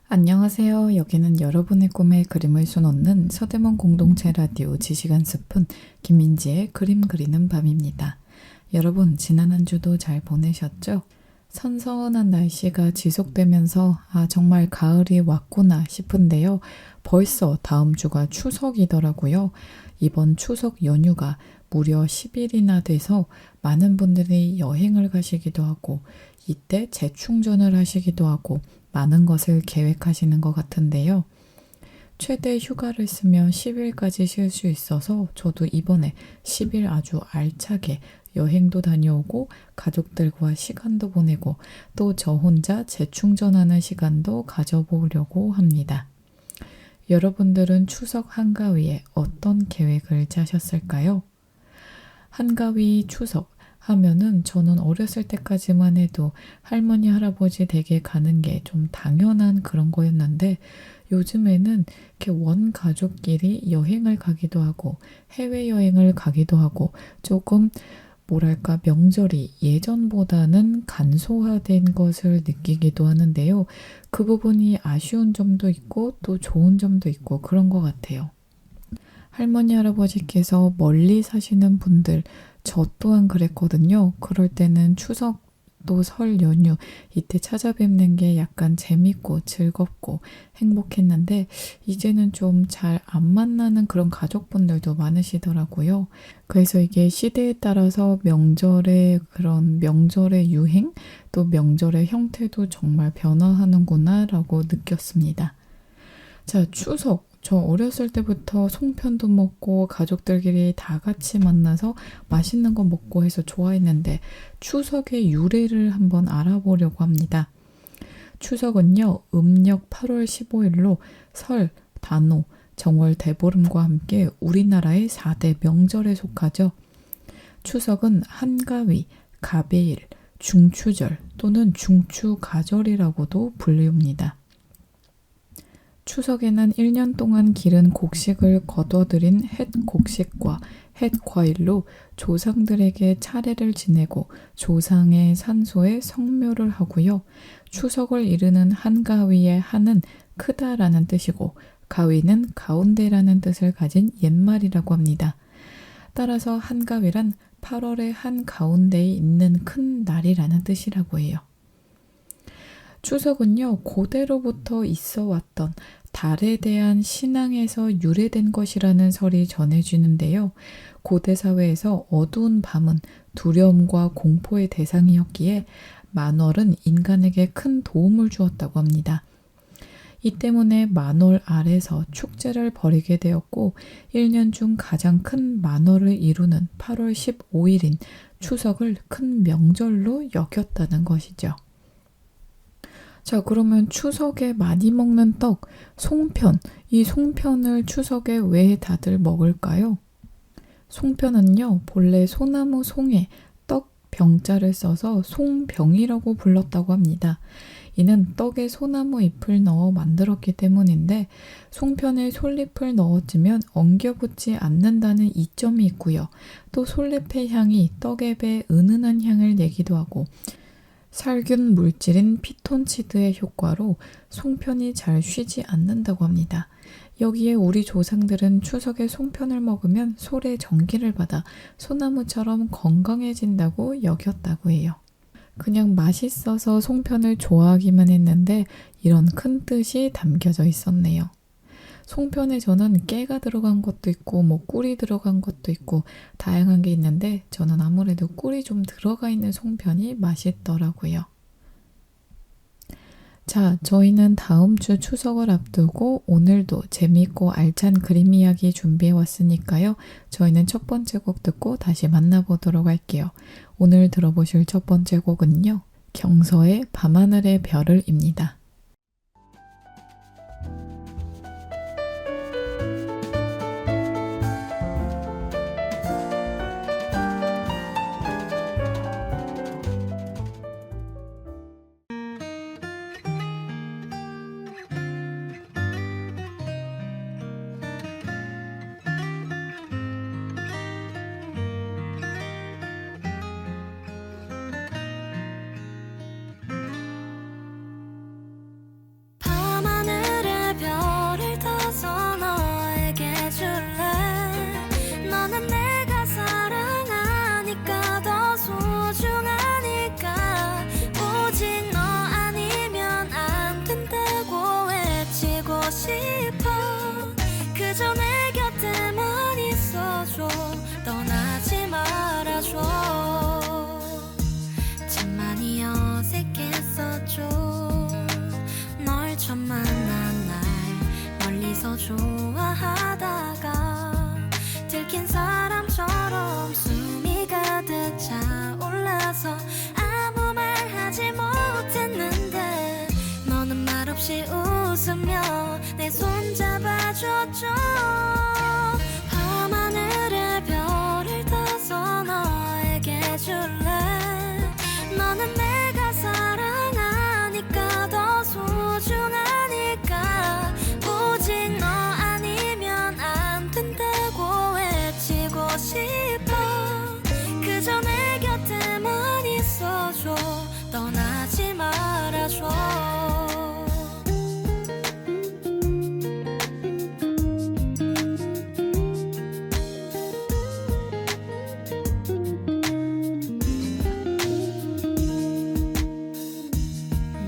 안녕하세요. 여기는 여러분의 꿈에 그림을 수놓는 서대문 공동체 라디오 지식한 스푼 김민지의 그림 그리는 밤입니다. 여러분 지난 한 주도 잘 보내셨죠? 선선한 날씨가 지속되면서 정말 가을이 왔구나 싶은데요. 벌써 다음 주가 추석이더라고요. 이번 추석 연휴가 무려 10일이나 돼서 많은 분들이 여행을 가시기도 하고 이때 재충전을 하시기도 하고 많은 것을 계획하시는 것 같은데요. 최대 휴가를 쓰면 10일까지 쉴 수 있어서 저도 이번에 10일 아주 알차게 여행도 다녀오고 가족들과 시간도 보내고 또 저 혼자 재충전하는 시간도 가져보려고 합니다. 여러분들은 추석 한가위에 어떤 계획을 짜셨을까요? 한가위 추석 하면은 저는 어렸을 때까지만 해도 할머니, 할아버지 댁에 가는 게 좀 당연한 그런 거였는데 요즘에는 이렇게 원 가족끼리 여행을 가기도 하고 해외여행을 가기도 하고 조금 뭐랄까 명절이 예전보다는 간소화된 것을 느끼기도 하는데요. 그 부분이 아쉬운 점도 있고 또 좋은 점도 있고 그런 것 같아요. 할머니, 할아버지께서 멀리 사시는 분들 저 또한 그랬거든요. 그럴 때는 추석 또 설 연휴 이때 찾아뵙는 게 약간 재밌고 즐겁고 행복했는데 이제는 좀 잘 안 만나는 그런 가족분들도 많으시더라고요. 그래서 이게 시대에 따라서 명절의 유행 또 명절의 형태도 정말 변화하는구나 라고 느꼈습니다. 자, 추석. 저 어렸을 때부터 송편도 먹고 가족들끼리 다 같이 만나서 맛있는 거 먹고 해서 좋아했는데 추석의 유래를 한번 알아보려고 합니다. 추석은요, 음력 8월 15일로 설, 단오, 정월, 대보름과 함께 우리나라의 4대 명절에 속하죠. 추석은 한가위, 가배일, 중추절 또는 중추가절이라고도 불립니다. 추석에는 1년 동안 기른 곡식을 거둬들인 햇곡식과 햇과일로 조상들에게 차례를 지내고 조상의 산소에 성묘를 하고요. 추석을 이르는 한가위의 한은 크다라는 뜻이고 가위는 가운데라는 뜻을 가진 옛말이라고 합니다. 따라서 한가위란 8월의 한가운데에 있는 큰 날이라는 뜻이라고 해요. 추석은요, 고대로부터 있어 왔던 달에 대한 신앙에서 유래된 것이라는 설이 전해지는데요. 고대 사회에서 어두운 밤은 두려움과 공포의 대상이었기에 만월은 인간에게 큰 도움을 주었다고 합니다. 이 때문에 만월 아래서 축제를 벌이게 되었고 1년 중 가장 큰 만월을 이루는 8월 15일인 추석을 큰 명절로 여겼다는 것이죠. 자, 그러면 추석에 많이 먹는 떡, 송편. 이 송편을 추석에 왜 다들 먹을까요? 송편은요, 본래 소나무 송에 떡 병자를 써서 송병이라고 불렀다고 합니다. 이는 떡에 소나무 잎을 넣어 만들었기 때문인데 송편에 솔잎을 넣어주면 엉겨붙지 않는다는 이점이 있고요. 또 솔잎의 향이 떡에 배해 은은한 향을 내기도 하고 살균 물질인 피톤치드의 효과로 송편이 잘 쉬지 않는다고 합니다. 여기에 우리 조상들은 추석에 송편을 먹으면 솔의 전기를 받아 소나무처럼 건강해진다고 여겼다고 해요. 그냥 맛있어서 송편을 좋아하기만 했는데 이런 큰 뜻이 담겨져 있었네요. 송편에 저는 깨가 들어간 것도 있고 꿀이 들어간 것도 있고 다양한 게 있는데 저는 아무래도 꿀이 좀 들어가 있는 송편이 맛있더라고요. 자, 저희는 다음 주 추석을 앞두고 오늘도 재미있고 알찬 그림 이야기 준비해 왔으니까요. 저희는 첫 번째 곡 듣고 다시 만나보도록 할게요. 오늘 들어보실 첫 번째 곡은요. 경서의 밤하늘의 별을입니다. 밤하늘의 별을 타서 너에게 줄래. 너는 내가 사랑하니까 더 소중하니까 오직 너 아니면 안 된다고 외치고 싶어. 그저 내 곁에만 있어줘. 떠나지 말아줘. 참 많이 어색했었죠. 널 처음 만난 날 멀리서 좋아하다가 들킨 사람처럼 숨이 가득 차올라서 아무 말 하지 못했는데 너는 말없이 웃으며 내 손 잡아줬죠. 밤하늘의 별을 타서 너에게 줄래. 너는 내가 사랑하니까 더 소중하니까 오직 너 아니면 안 된다고 외치고 싶어. 그저 내 곁에만 있어줘. 떠나지 말아줘.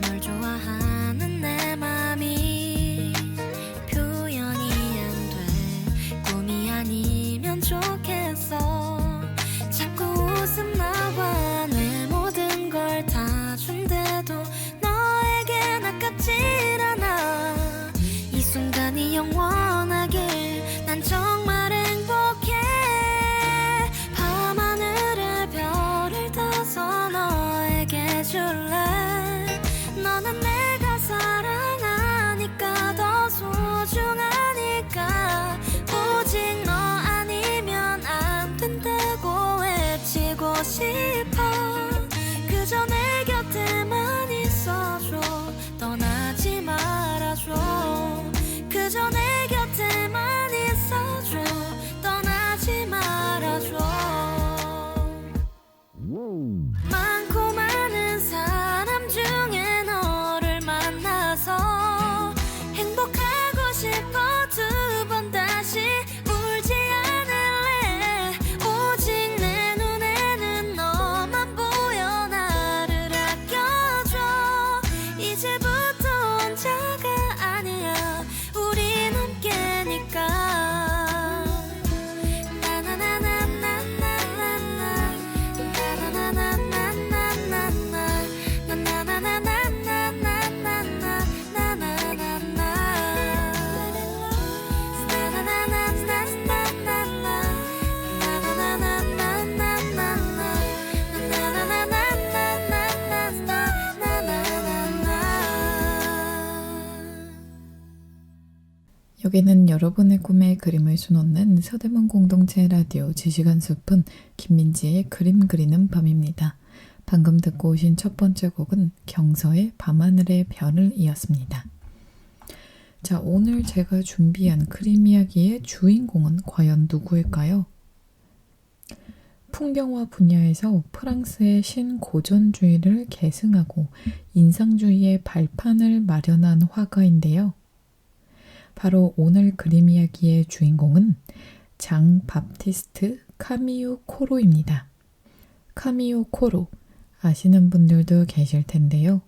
널 좋아하는 내 맘이 표현이 안 돼. 꿈이 아니면 좋겠어. 자꾸 웃음 나와 내 모든 걸 다 준대도 너에겐 아깝질 않아. 이 순간이 영원하길 난 정말 행복해. 밤하늘의 별을 타서 너에게 줄래. 너는 내가 사랑하니까 더 소중하니까 오직 너 아니면 안 된다고 외치고 싶어. 그저 내 곁에만 있어줘. 떠나지 말아줘. 그저 내 곁에만 있어줘. 떠나지 말아줘. 많고 많은 사람 중에 너를 만나서 행복하고 싶어. 두 번 다시 울지 않을래. 오직 내 눈에는 너만 보여. 나를 아껴줘. 이제부터 혼자가 아니야. 우린 함께니까. 여기는 여러분의 꿈에 그림을 수놓는 서대문 공동체 라디오 지시간 숲은 김민지의 그림 그리는 밤입니다. 방금 듣고 오신 첫 번째 곡은 경서의 밤하늘의 별을 이었습니다. 자, 오늘 제가 준비한 그림 이야기의 주인공은 과연 누구일까요? 풍경화 분야에서 프랑스의 신고전주의를 계승하고 인상주의의 발판을 마련한 화가인데요. 바로 오늘 그림 이야기의 주인공은 장 바티스트 카미유 코로입니다. 카미유 코로 아시는 분들도 계실 텐데요.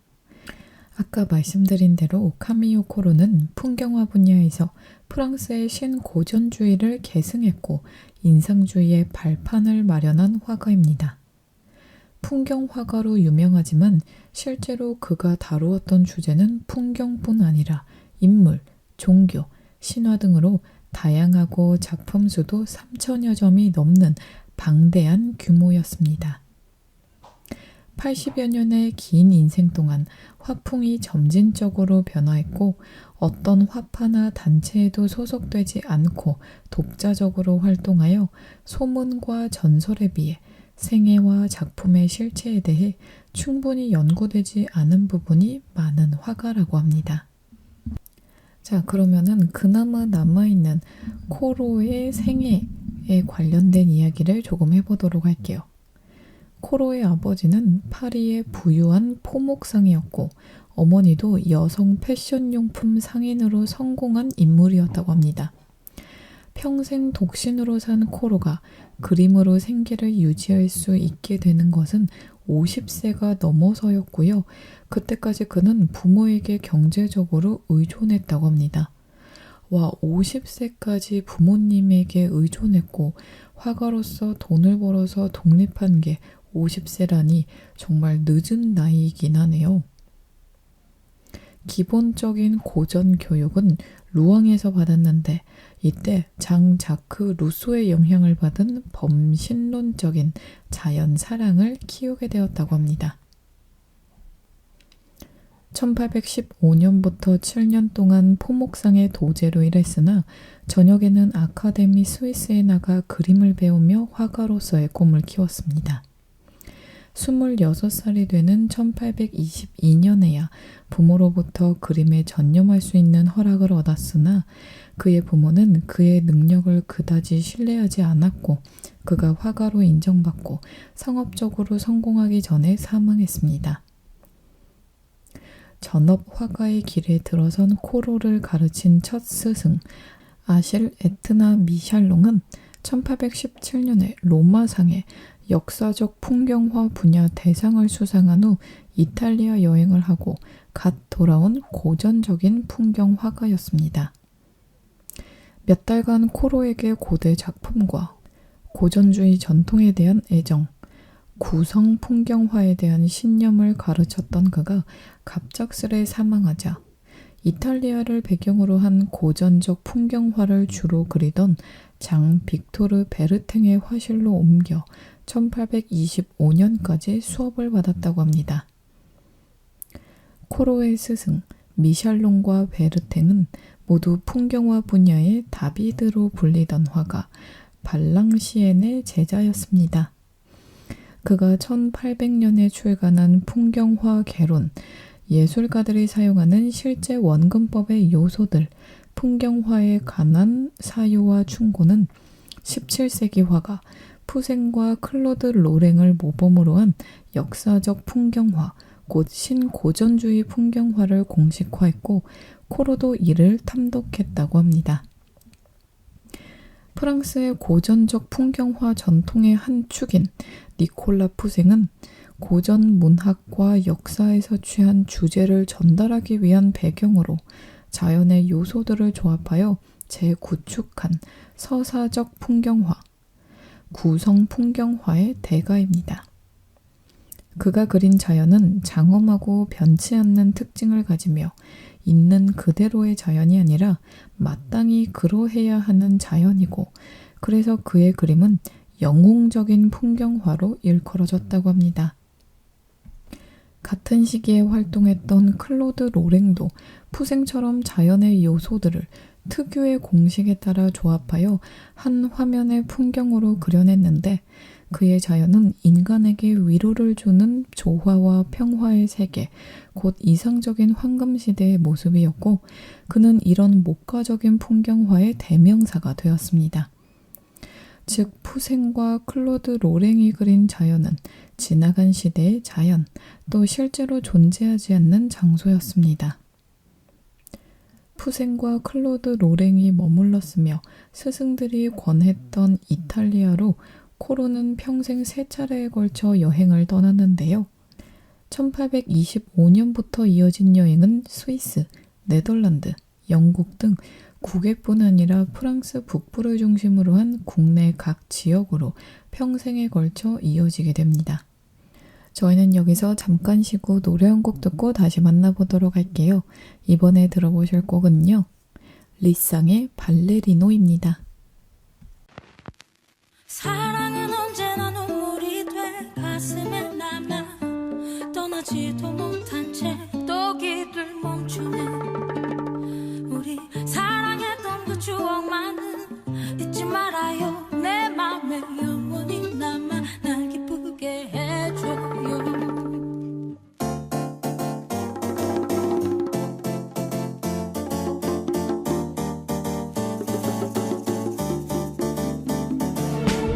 아까 말씀드린 대로 카미유 코로는 풍경화 분야에서 프랑스의 신고전주의를 계승했고 인상주의의 발판을 마련한 화가입니다. 풍경화가로 유명하지만 실제로 그가 다루었던 주제는 풍경뿐 아니라 인물, 종교, 신화 등으로 다양하고 작품 수도 3,000여 점이 넘는 방대한 규모였습니다. 80여 년의 긴 인생 동안 화풍이 점진적으로 변화했고 어떤 화파나 단체에도 소속되지 않고 독자적으로 활동하여 소문과 전설에 비해 생애와 작품의 실체에 대해 충분히 연구되지 않은 부분이 많은 화가라고 합니다. 자, 그러면은 그나마 남아있는 코로의 생애에 관련된 이야기를 조금 해보도록 할게요. 코로의 아버지는 파리의 부유한 포목상이었고 어머니도 여성 패션용품 상인으로 성공한 인물이었다고 합니다. 평생 독신으로 산 코로가 그림으로 생계를 유지할 수 있게 되는 것은 50세가 넘어서였고요. 그때까지 그는 부모에게 경제적으로 의존했다고 합니다. 와, 50세까지 부모님에게 의존했고 화가로서 돈을 벌어서 독립한 게 50세라니 정말 늦은 나이이긴 하네요. 기본적인 고전 교육은 루앙에서 받았는데 이때 장 자크 루소의 영향을 받은 범신론적인 자연 사랑을 키우게 되었다고 합니다. 1815년부터 7년 동안 포목상의 도제로 일했으나 저녁에는 아카데미 스위스에 나가 그림을 배우며 화가로서의 꿈을 키웠습니다. 26살이 되는 1822년에야 부모로부터 그림에 전념할 수 있는 허락을 얻었으나 그의 부모는 그의 능력을 그다지 신뢰하지 않았고 그가 화가로 인정받고 상업적으로 성공하기 전에 사망했습니다. 전업 화가의 길에 들어선 코로를 가르친 첫 스승 아실 에트나 미샬롱은 1817년에 로마상에 역사적 풍경화 분야 대상을 수상한 후 이탈리아 여행을 하고 갓 돌아온 고전적인 풍경 화가였습니다. 몇 달간 코로에게 고대 작품과 고전주의 전통에 대한 애정, 구성 풍경화에 대한 신념을 가르쳤던 그가 갑작스레 사망하자 이탈리아를 배경으로 한 고전적 풍경화를 주로 그리던 장 빅토르 베르탱의 화실로 옮겨 1825년까지 수업을 받았다고 합니다. 코로의 스승 미샬롱과 베르탱은 모두 풍경화 분야의 다비드로 불리던 화가 발랑시엔의 제자였습니다. 그가 1800년에 출간한 풍경화 개론, 예술가들이 사용하는 실제 원근법의 요소들, 풍경화에 관한 사유와 충고는 17세기 화가 푸생과 클로드 로랭을 모범으로 한 역사적 풍경화, 곧 신고전주의 풍경화를 공식화했고 코로도 이를 탐독했다고 합니다. 프랑스의 고전적 풍경화 전통의 한 축인 니콜라 푸생은 고전 문학과 역사에서 취한 주제를 전달하기 위한 배경으로 자연의 요소들을 조합하여 재구축한 서사적 풍경화, 구성 풍경화의 대가입니다. 그가 그린 자연은 장엄하고 변치 않는 특징을 가지며 있는 그대로의 자연이 아니라 마땅히 그러해야 하는 자연이고 그래서 그의 그림은 영웅적인 풍경화로 일컬어졌다고 합니다. 같은 시기에 활동했던 클로드 로랭도 푸생처럼 자연의 요소들을 특유의 공식에 따라 조합하여 한 화면의 풍경으로 그려냈는데 그의 자연은 인간에게 위로를 주는 조화와 평화의 세계, 곧 이상적인 황금시대의 모습이었고 그는 이런 목가적인 풍경화의 대명사가 되었습니다. 즉 푸생과 클로드 로랭이 그린 자연은 지나간 시대의 자연, 또 실제로 존재하지 않는 장소였습니다. 푸생과 클로드 로랭이 머물렀으며 스승들이 권했던 이탈리아로 코로는 평생 3차례에 걸쳐 여행을 떠났는데요. 1825년부터 이어진 여행은 스위스, 네덜란드, 영국 등 9개뿐 아니라 프랑스 북부를 중심으로 한 국내 각 지역으로 평생에 걸쳐 이어지게 됩니다. 저희는 여기서 잠깐 쉬고 노래 한 곡 듣고 다시 만나보도록 할게요. 이번에 들어보실 곡은요. 리쌍의 발레리노입니다. 사랑은 언제나 눈물이 돼 가슴에 남아 떠나지도 못한 채 또 길을 멈추네. 우리 사랑했던 그 추억만은 잊지 말아요. 내 맘에 영원히 남아 날 기쁘게 해줘요.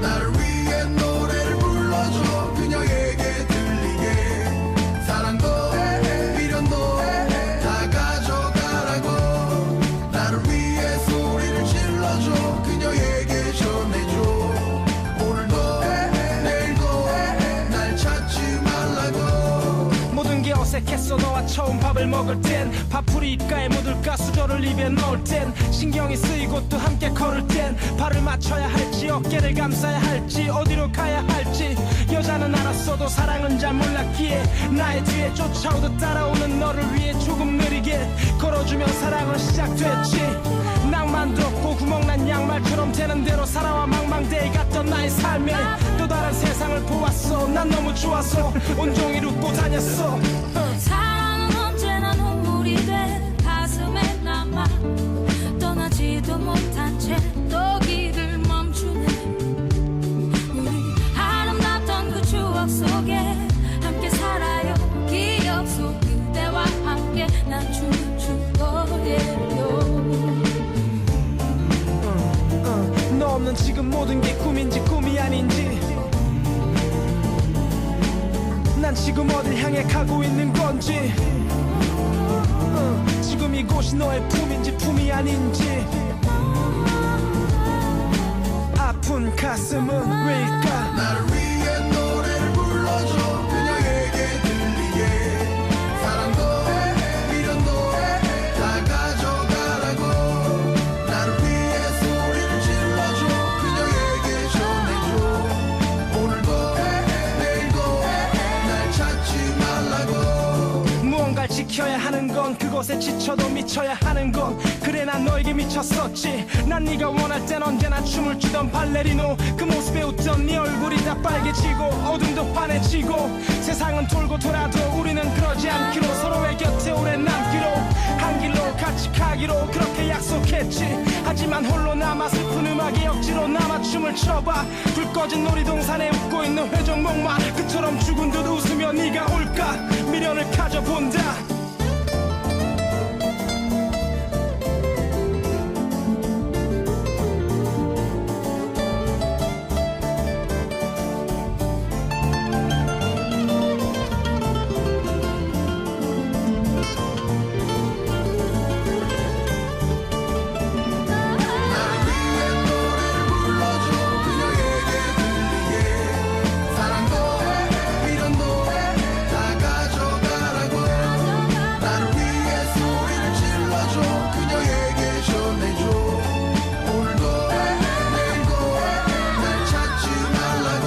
나를 위해 노래를 불러줘. 그녀에게 들리게 사랑도 미련도 다 가져가라고. 나를 위해 소리를 질러줘. 그녀에게 전해줘. 오늘도 내일도 날 찾지 말라고. 모든 게 어색했어. 너와 처음 밥을 먹을 땐 밥풀이 입가에 묻을까 수저를 입에 넣을 땐 신경이 쓰이고 또 함께 걸을 땐 발을 맞춰야 할지 어깨를 감싸야 할지 어디로 가야 할지 여자는 알았어도 사랑은 잘 몰랐기에 나의 뒤에 쫓아오듯 따라오는 너를 위해 조금 느리게 걸어주면 사랑은 시작됐지. 낭만도 없고 구멍난 양말처럼 되는 대로 살아와 망망대해 갔던 나의 삶에 또 다른 세상을 보았어. 난 너무 좋아서 온종일 웃고 다녔어. 사랑은 언제나 눈물이 돼 가슴에 남아 떠나지도 못한 채 또 길을 멈추네. 우리 아름답던 그 추억 속에 함께 살아요. 기억 속 그대와 함께 난 춤을 출 거예요. 너 없는 지금 모든 게 꿈인지 꿈이 아닌지 난 지금 어딜 향해 가고 있는 건지 지금 이곳이 너의 품인지 품이 아닌지 아픈 가슴은 왜일까. 나를 위해 노래를 불러줘. 그녀에게 들리게 사랑도 미련도 다 가져가라고. 나를 위해 소리를 질러줘. 그녀에게 전해줘. 오늘도 내일도 날 찾지 말라고. 무언가를 지켜야 하는 건 그것에 지쳐도 미쳐야 하는 건 그래 난 너에게 미쳤었지. 난 네가 원할 땐 언제나 춤을 추던 발레리노. 그 모습에 웃던 네 얼굴이 다 빨개지고 어둠도 환해지고 세상은 돌고 돌아도 우리는 그러지 않기로 서로의 곁에 오래 남기로 한 길로 같이 가기로 그렇게 약속했지. 하지만 홀로 남아 슬픈 음악에 억지로 남아 춤을 춰봐. 불 꺼진 놀이동산에 웃고 있는 회전목마 그처럼 죽은 듯 웃으며 네가 올까 미련을 가져본다. 나를 위해 노래를 불러줘. 그녀에게 들리게 사랑도 미련도 다 가져가라고. 나를 위해 소리를 질러줘. 그녀에게 전해줘. 오늘도 내일도 날 찾지 말라고.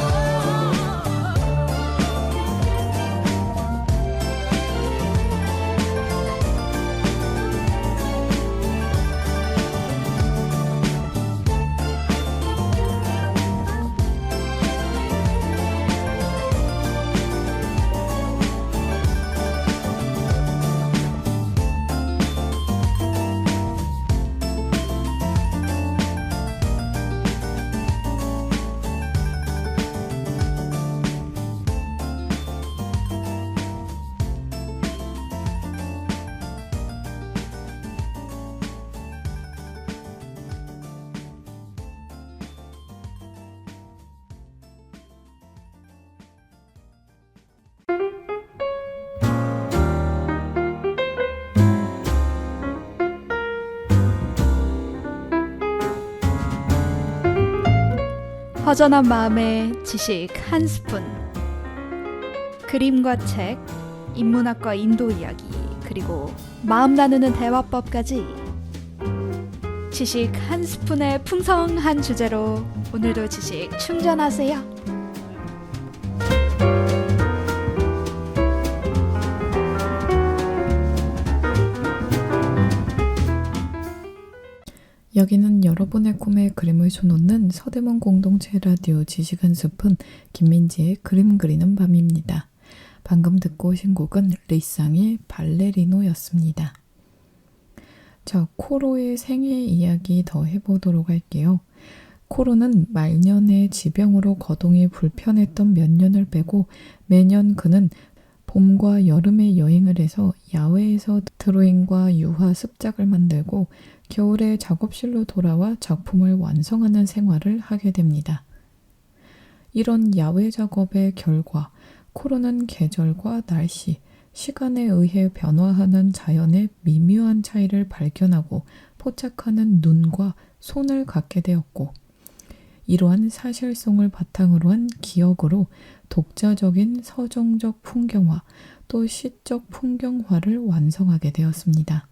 허전한 마음에 지식 한 스푼. 그림과 책, 인문학과 인도 이야기, 그리고 마음 나누는 대화법까지 지식 한 스푼의 풍성한 주제로 오늘도 지식 충전하세요. 여기는 여러분의 꿈에 그림을 쏘놓는 서대문 공동체 라디오 지식 한 스푼 김민지의 그림 그리는 밤입니다. 방금 듣고 오신 곡은 리쌍의 발레리노였습니다. 자, 코로의 생애 이야기 더 해보도록 할게요. 코로는 말년에 지병으로 거동이 불편했던 몇 년을 빼고 매년 그는 봄과 여름에 여행을 해서 야외에서 드로잉과 유화 습작을 만들고 겨울에 작업실로 돌아와 작품을 완성하는 생활을 하게 됩니다. 이런 야외 작업의 결과 코로는 계절과 날씨, 시간에 의해 변화하는 자연의 미묘한 차이를 발견하고 포착하는 눈과 손을 갖게 되었고 이러한 사실성을 바탕으로 한 기억으로 독자적인 서정적 풍경화 또 시적 풍경화를 완성하게 되었습니다.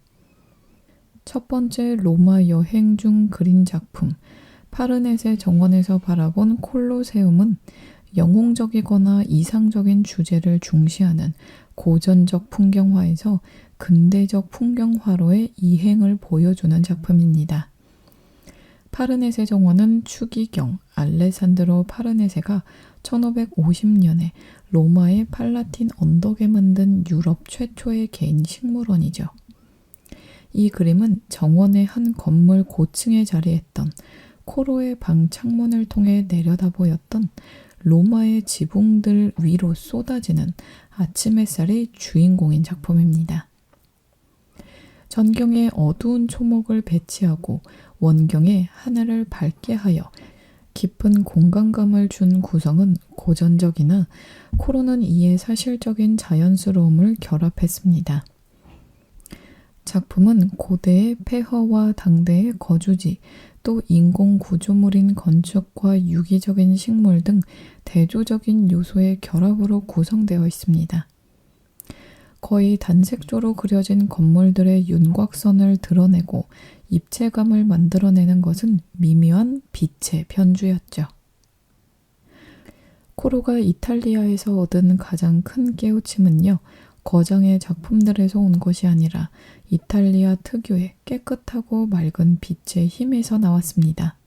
첫 번째 로마 여행 중 그린 작품 파르네세 정원에서 바라본 콜로세움은 영웅적이거나 이상적인 주제를 중시하는 고전적 풍경화에서 근대적 풍경화로의 이행을 보여주는 작품입니다. 파르네세 정원은 추기경 알레산드로 파르네세가 1550년에 로마의 팔라틴 언덕에 만든 유럽 최초의 개인 식물원이죠. 이 그림은 정원의 한 건물 고층에 자리했던 코로의 방 창문을 통해 내려다 보였던 로마의 지붕들 위로 쏟아지는 아침 햇살의 주인공인 작품입니다. 전경에 어두운 초목을 배치하고 원경에 하늘을 밝게 하여 깊은 공간감을 준 구성은 고전적이나 코로는 이에 사실적인 자연스러움을 결합했습니다. 작품은 고대의 폐허와 당대의 거주지, 또 인공 구조물인 건축과 유기적인 식물 등 대조적인 요소의 결합으로 구성되어 있습니다. 거의 단색조로 그려진 건물들의 윤곽선을 드러내고 입체감을 만들어내는 것은 미묘한 빛의 변주였죠. 코로가 이탈리아에서 얻은 가장 큰 깨우침은요, 거장의 작품들에서 온 것이 아니라 이탈리아 특유의 깨끗하고 맑은 빛의 힘에서 나왔습니다.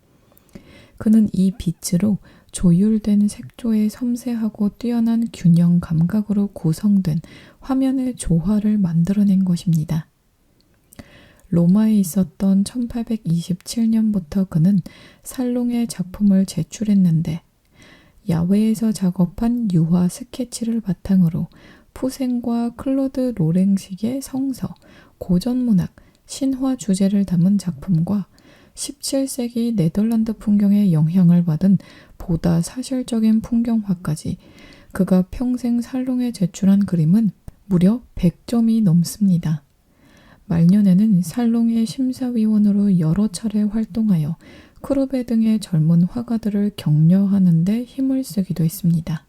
그는 이 빛으로 조율된 색조의 섬세하고 뛰어난 균형 감각으로 구성된 화면의 조화를 만들어낸 것입니다. 로마에 있었던 1827년부터 그는 살롱의 작품을 제출했는데 야외에서 작업한 유화 스케치를 바탕으로 푸생과 클로드 로랭식의 성서, 고전문학, 신화 주제를 담은 작품과 17세기 네덜란드 풍경의 영향을 받은 보다 사실적인 풍경화까지 그가 평생 살롱에 제출한 그림은 무려 100점이 넘습니다. 말년에는 살롱의 심사위원으로 여러 차례 활동하여 크루베 등의 젊은 화가들을 격려하는 데 힘을 쓰기도 했습니다.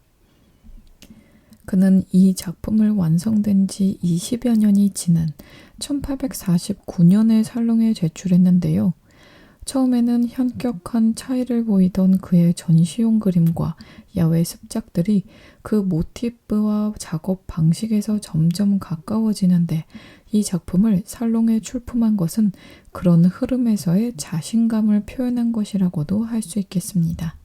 그는 이 작품을 완성된 지 20여 년이 지난 1849년에 살롱에 제출했는데요. 처음에는 현격한 차이를 보이던 그의 전시용 그림과 야외 습작들이 그 모티프와 작업 방식에서 점점 가까워지는데 이 작품을 살롱에 출품한 것은 그런 흐름에서의 자신감을 표현한 것이라고도 할 수 있겠습니다.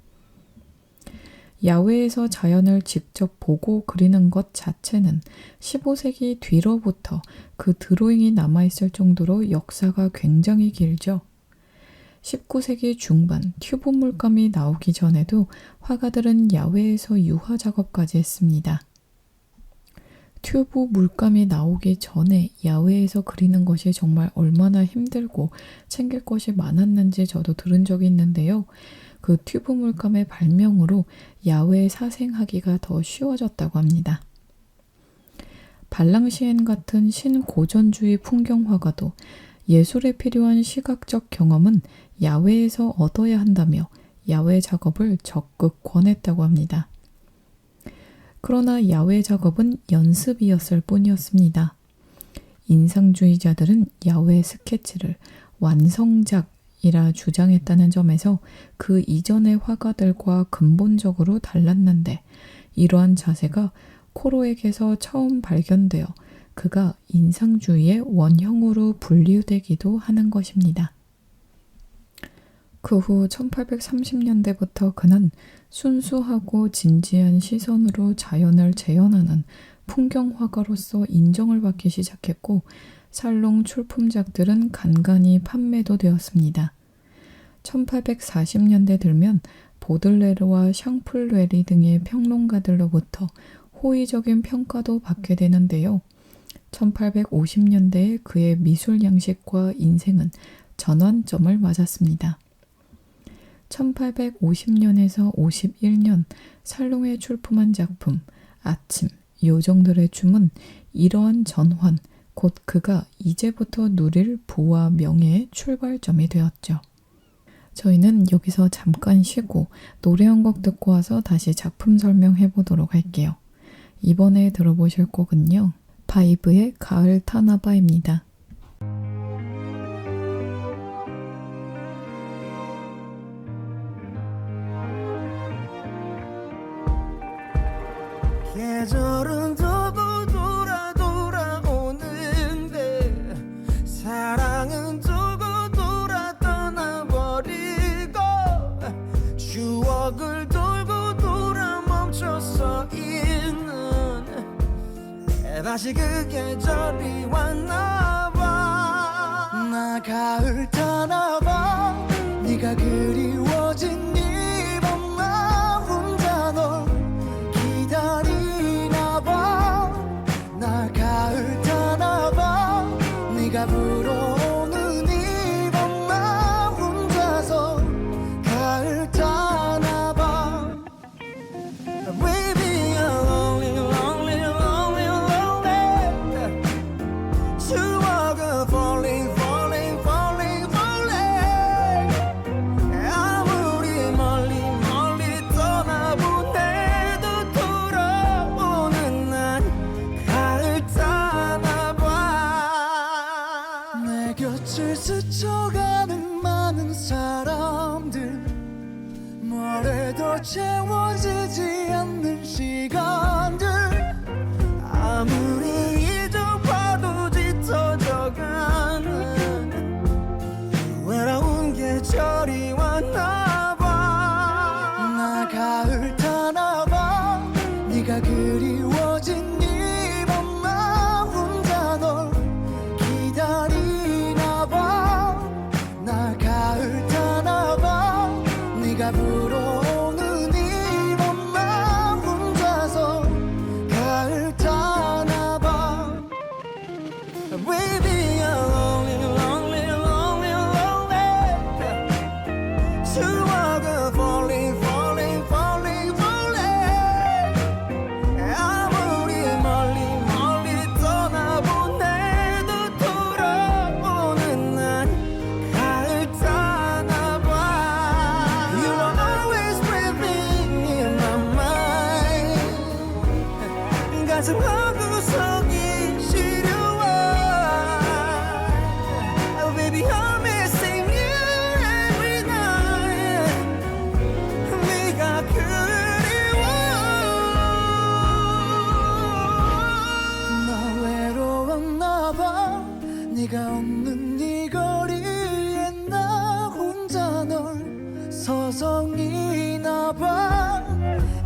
야외에서 자연을 직접 보고 그리는 것 자체는 15세기 뒤로부터 그 드로잉이 남아있을 정도로 역사가 굉장히 길죠. 19세기 중반 튜브 물감이 나오기 전에도 화가들은 야외에서 유화 작업까지 했습니다. 튜브 물감이 나오기 전에 야외에서 그리는 것이 정말 얼마나 힘들고 챙길 것이 많았는지 저도 들은 적이 있는데요. 그 튜브 물감의 발명으로 야외 사생하기가 더 쉬워졌다고 합니다. 발랑시엔 같은 신고전주의 풍경화가도 예술에 필요한 시각적 경험은 야외에서 얻어야 한다며 야외 작업을 적극 권했다고 합니다. 그러나 야외 작업은 연습이었을 뿐이었습니다. 인상주의자들은 야외 스케치를 완성작이라 주장했다는 점에서 그 이전의 화가들과 근본적으로 달랐는데 이러한 자세가 코로에게서 처음 발견되어 그가 인상주의의 원형으로 분류되기도 하는 것입니다. 그 후 1830년대부터 그는 순수하고 진지한 시선으로 자연을 재현하는 풍경화가로서 인정을 받기 시작했고 살롱 출품작들은 간간히 판매도 되었습니다. 1840년대 들면 보들레르와 샹플레리 등의 평론가들로부터 호의적인 평가도 받게 되는데요. 1850년대에 그의 미술 양식과 인생은 전환점을 맞았습니다. 1850년에서 51년 살롱에 출품한 작품 아침, 요정들의 춤은 이러한 전환, 곧 그가 이제부터 누릴 부와 명예의 출발점이 되었죠. 저희는 여기서 잠깐 쉬고 노래 한 곡 듣고 와서 다시 작품 설명해 보도록 할게요. 이번에 들어보실 곡은요. 바이브의 가을 타나바입니다. 계절은 두고 돌아오는데 사랑은 두고 떠나버리고 추억을 돌고 돌아 멈춰서 있는 다시 그 계절이 왔나봐. 나 가을 타나봐. 네가 그리워진 이 밤 나 혼자 널 기다리나봐. 나 가을 타나봐. 네가 불어오는 이 밤 나 혼자서 가을 타나봐. Baby you're lonely lonely lonely lonely. 추억은 falling falling falling falling. 아무리 멀리 멀리 떠나보내도 돌아오는 난 가을 타나봐. 내 곁을 스쳐가는 많은 사람들, 뭐래도 채워지지 않는 시간들, 아무리 잊어봐도 짙어져가는 외로운 계절이 왔나봐. 나 가을 타나봐. 네가 그리워진 이 밤 나 혼자 널 기다리나봐. 나 가을 타나봐. 네가 불어오는 이 밤 나 혼자서 가을 타나봐. Baby you're lonely lonely lonely lonely. 추억은 falling falling falling falling. 아무리 멀리 멀리 떠나보내도 돌아오는 난 가을 타나봐. You are always breathing in my mind. 가슴 한구석이 시려워. Oh baby I'm missing you every night. 네가 그리워. 나 외로웠나봐. 네가 없는 이 거리에 나 혼자 널 서성이나봐.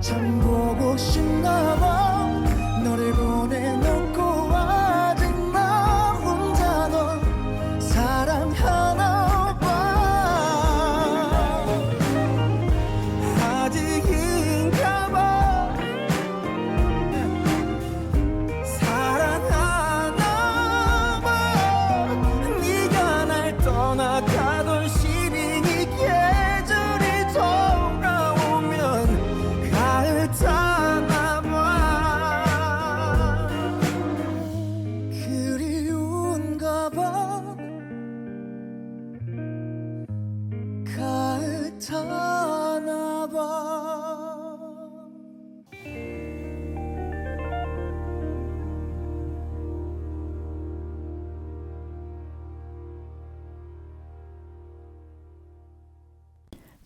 참 보고 싶나봐. 너를 보내놓고 아직 나 혼자 널 사랑하나봐. 아직인가봐. 사랑하나봐. 네가 날 떠나가던 시린 이 계절이 돌아오면 가을 타나봐. 그리운가봐. 가을 타나봐.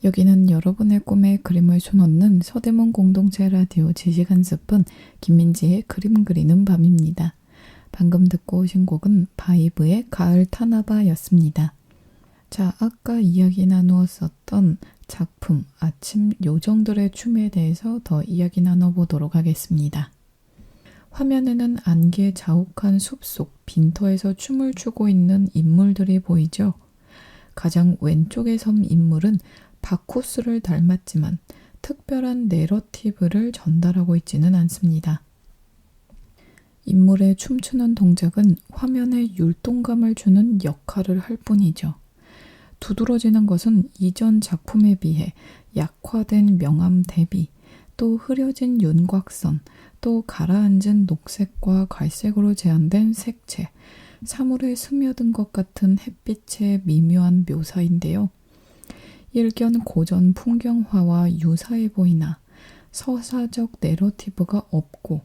여기는 여러분의 꿈에 그림을 수놓는 서대문 공동체 라디오 지시간 스푼 김민지의 그림 그리는 밤입니다. 방금 듣고 오신 곡은 바이브의 가을 타나바였습니다. 자, 아까 이야기 나누었었던 작품 아침 요정들의 춤에 대해서 더 이야기 나눠보도록 하겠습니다. 화면에는 안개 자욱한 숲속 빈터에서 춤을 추고 있는 인물들이 보이죠. 가장 왼쪽의 섬 인물은 바쿠스를 닮았지만 특별한 내러티브를 전달하고 있지는 않습니다. 인물의 춤추는 동작은 화면에 율동감을 주는 역할을 할 뿐이죠. 두드러지는 것은 이전 작품에 비해 약화된 명암 대비, 또 흐려진 윤곽선, 또 가라앉은 녹색과 갈색으로 제한된 색채, 사물에 스며든 것 같은 햇빛의 미묘한 묘사인데요. 일견 고전 풍경화와 유사해 보이나 서사적 내러티브가 없고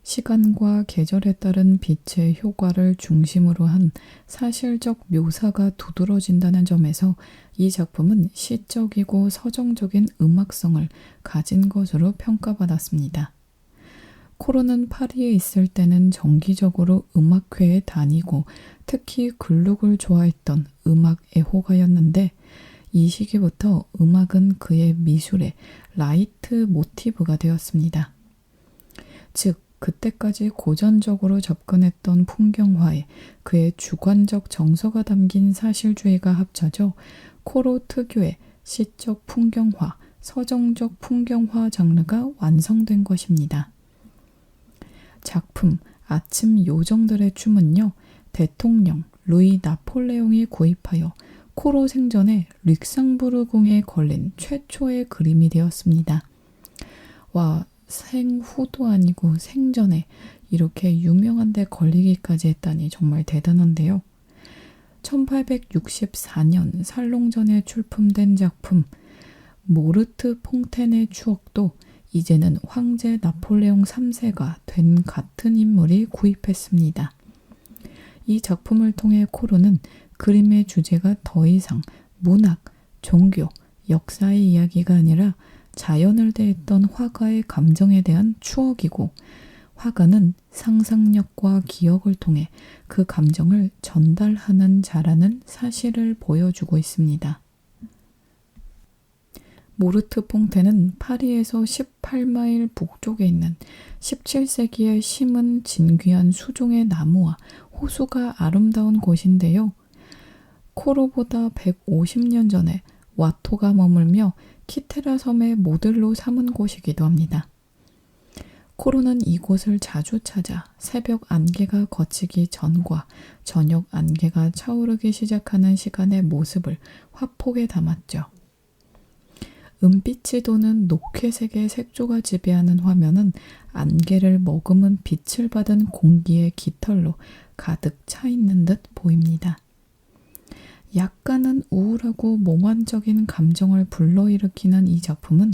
시간과 계절에 따른 빛의 효과를 중심으로 한 사실적 묘사가 두드러진다는 점에서 이 작품은 시적이고 서정적인 음악성을 가진 것으로 평가받았습니다. 코로는 파리에 있을 때는 정기적으로 음악회에 다니고 특히 글룩을 좋아했던 음악 애호가였는데 이 시기부터 음악은 그의 미술의 라이트 모티브가 되었습니다. 즉, 그때까지 고전적으로 접근했던 풍경화에 그의 주관적 정서가 담긴 사실주의가 합쳐져 코로 특유의 시적 풍경화, 서정적 풍경화 장르가 완성된 것입니다. 작품 아침 요정들의 춤은요, 대통령 루이 나폴레옹이 구입하여 코로 생전에 릭상부르궁에 걸린 최초의 그림이 되었습니다. 와, 생후도 아니고 생전에 이렇게 유명한 데 걸리기까지 했다니 정말 대단한데요. 1864년 살롱전에 출품된 작품 모르트 퐁텐의 추억도 이제는 황제 나폴레옹 3세가 된 같은 인물이 구입했습니다. 이 작품을 통해 코로는 그림의 주제가 더 이상 문학, 종교, 역사의 이야기가 아니라 자연을 대했던 화가의 감정에 대한 추억이고 화가는 상상력과 기억을 통해 그 감정을 전달하는 자라는 사실을 보여주고 있습니다. 모르트 퐁텐은 파리에서 18마일 북쪽에 있는 17세기에 심은 진귀한 수종의 나무와 호수가 아름다운 곳인데요. 코로보다 150년 전에 와토가 머물며 키테라 섬의 모델로 삼은 곳이기도 합니다. 코로는 이곳을 자주 찾아 새벽 안개가 걷히기 전과 저녁 안개가 차오르기 시작하는 시간의 모습을 화폭에 담았죠. 은빛이 도는 녹회색의 색조가 지배하는 화면은 안개를 머금은 빛을 받은 공기의 깃털로 가득 차 있는 듯 보입니다. 약간은 우울하고 몽환적인 감정을 불러일으키는 이 작품은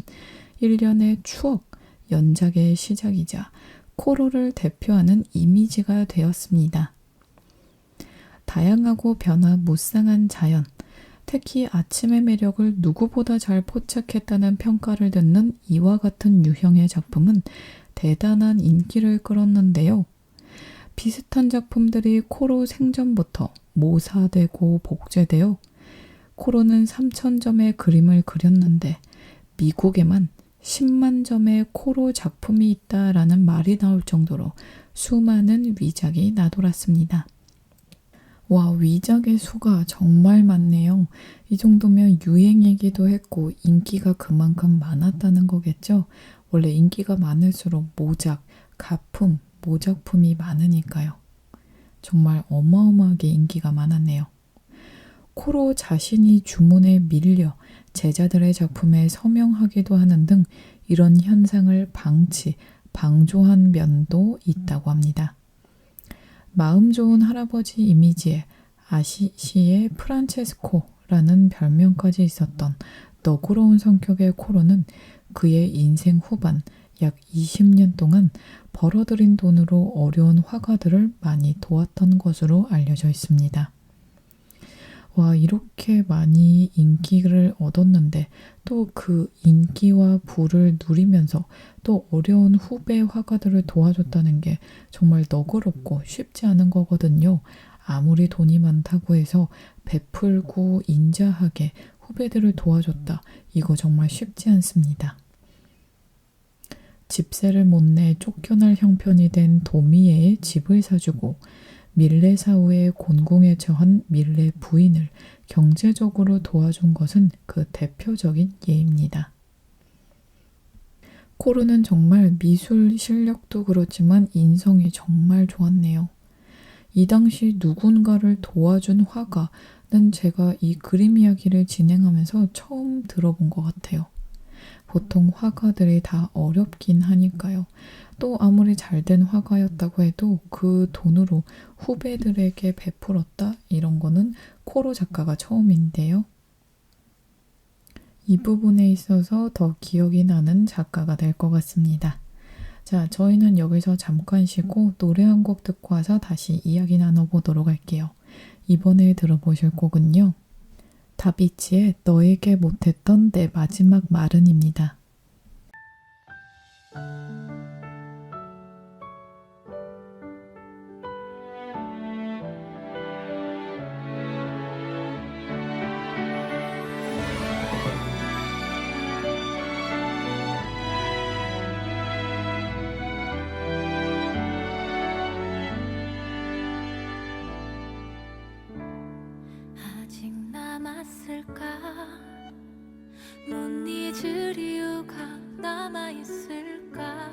일련의 추억, 연작의 시작이자 코로를 대표하는 이미지가 되었습니다. 다양하고 변화무쌍한 자연, 특히 아침의 매력을 누구보다 잘 포착했다는 평가를 듣는 이와 같은 유형의 작품은 대단한 인기를 끌었는데요. 비슷한 작품들이 코로 생전부터 모사되고 복제되어 코로는 3,000점의 그림을 그렸는데 미국에만 10만 점의 코로 작품이 있다라는 말이 나올 정도로 수많은 위작이 나돌았습니다. 와, 위작의 수가 정말 많네요. 이 정도면 유행이기도 했고 인기가 그만큼 많았다는 거겠죠? 원래 인기가 많을수록 모작, 가품, 모작품이 많으니까요. 정말 어마어마하게 인기가 많았네요. 코로 자신이 주문에 밀려 제자들의 작품에 서명하기도 하는 등 이런 현상을 방조한 면도 있다고 합니다. 마음 좋은 할아버지 이미지에 아시시의 프란체스코라는 별명까지 있었던 너그러운 성격의 코로는 그의 인생 후반 약 20년 동안 벌어들인 돈으로 어려운 화가들을 많이 도왔던 것으로 알려져 있습니다. 와, 이렇게 많이 인기를 얻었는데 또 그 인기와 부를 누리면서 또 어려운 후배 화가들을 도와줬다는 게 정말 너그럽고 쉽지 않은 거거든요. 아무리 돈이 많다고 해서 베풀고 인자하게 후배들을 도와줬다. 이거 정말 쉽지 않습니다. 집세를 못 내 쫓겨날 형편이 된 도미에의 집을 사주고 밀레 사후에 곤궁에 처한 밀레 부인을 경제적으로 도와준 것은 그 대표적인 예입니다. 코르는 정말 미술 실력도 그렇지만 인성이 정말 좋았네요. 이 당시 누군가를 도와준 화가는 제가 이 그림 이야기를 진행하면서 처음 들어본 것 같아요. 보통 화가들이 다 어렵긴 하니까요. 또 아무리 잘된 화가였다고 해도 그 돈으로 후배들에게 베풀었다? 이런 거는 코르 작가가 처음인데요. 이 부분에 있어서 더 기억이 나는 작가가 될 것 같습니다. 자, 저희는 여기서 잠깐 쉬고 노래 한 곡 듣고 와서 다시 이야기 나눠보도록 할게요. 이번에 들어보실 곡은요. 다비치의 너에게 못했던 내 마지막 말은입니다. 아직 남았을까 못 잊을 이유가 남아있을까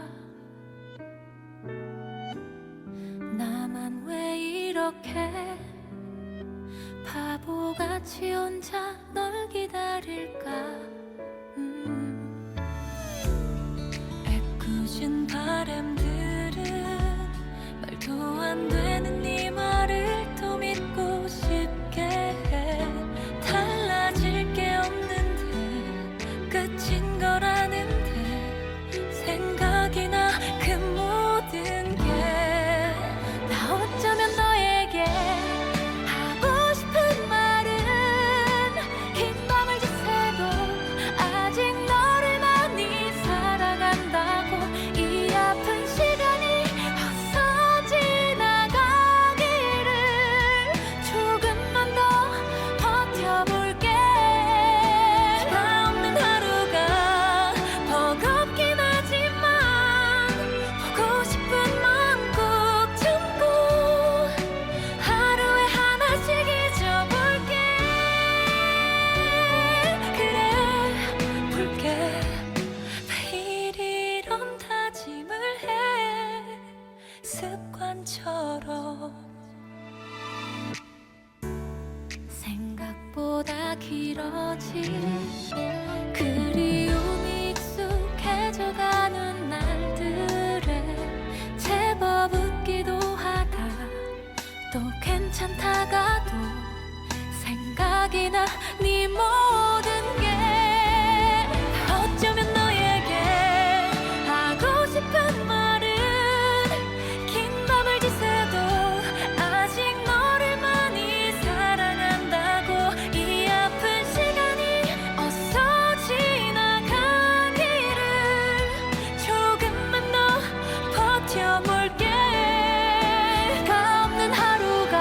나만 왜 이렇게 바보같이 혼자 널 기다릴까 애꿎은 바람들은 말도 안 되는 네 말을 또 믿고 싶게 해 달라질 게 없는데 끝인 걸 아는데 생각이 나 그 모든 게 나 어쩌면 너에게 하고 싶은 말은 긴 밤을 지새도 아직 너를 많이 사랑한다고 이 아픈 시간이 어서 지나가기를 조금만 더 버텨볼게 나 없는 하루가 버겁긴 하지만 보고 싶은 마음 꾹 참고 하루에 하나씩 잊어볼게 그래 볼게 매일 이런 다짐을 해 습관처럼 생각보다 길어진 그리움이 익숙해져가는 날들에 제법 웃기도 하다 또 괜찮다가도 생각이 나 네 모든 게 어쩌면 너에게 하고 싶은 말은 긴 밤을 지새도 아직 너를 많이 사랑한다고 이 아픈 시간이 어서 지나가기를 조금만 더 버텨볼게 가 없는 하루가